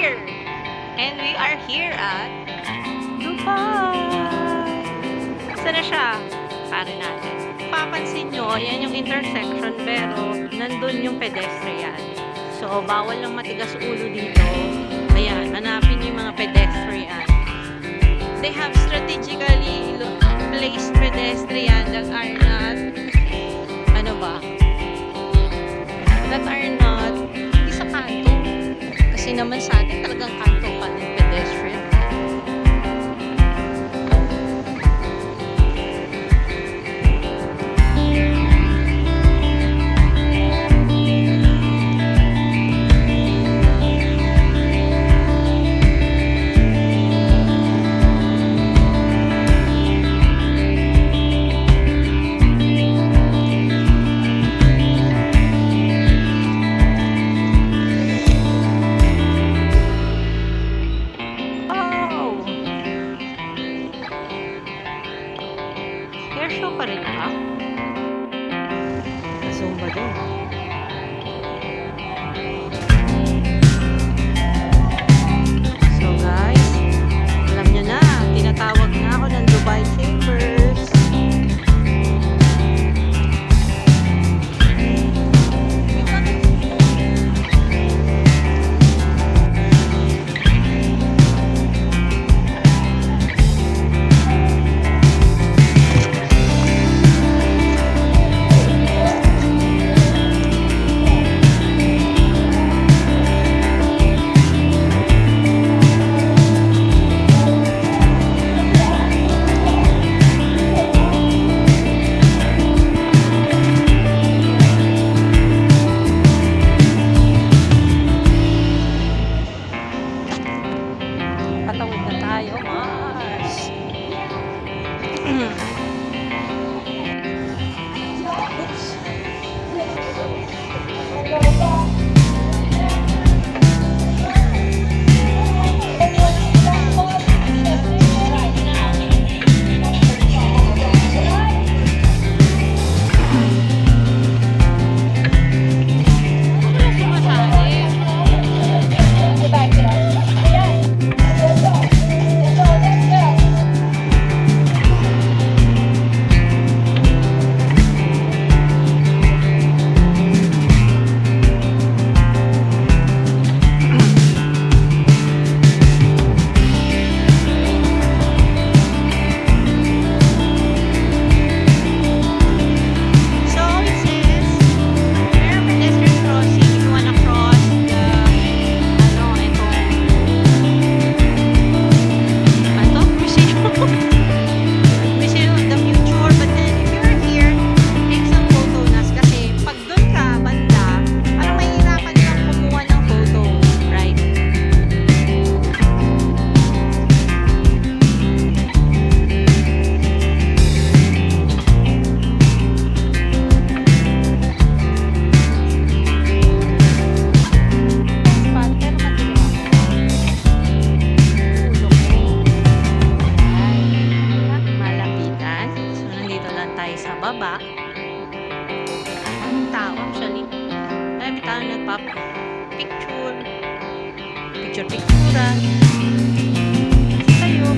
here. And we are here at Dubai. Saan na siya? Pare natin. Papansin nyo, yan yung intersection pero nandun yung pedestrian. So, bawal lang matigas ulo dito. Ayan, hanapin nyo yung mga pedestrian. They have strategically placed pedestrian that are not, ano ba? That are not, hindi sa kanto. Kasi naman sa atin talagang kanto pa ng pedestrian. Show pa rin ba? Zumba din. So guys, alam nyo na, tinatawag na ako ng Dubai Shapers. Patawid na tayo, Mars. Sa baba ang tao actually marami tao nagpapicture picturean tayo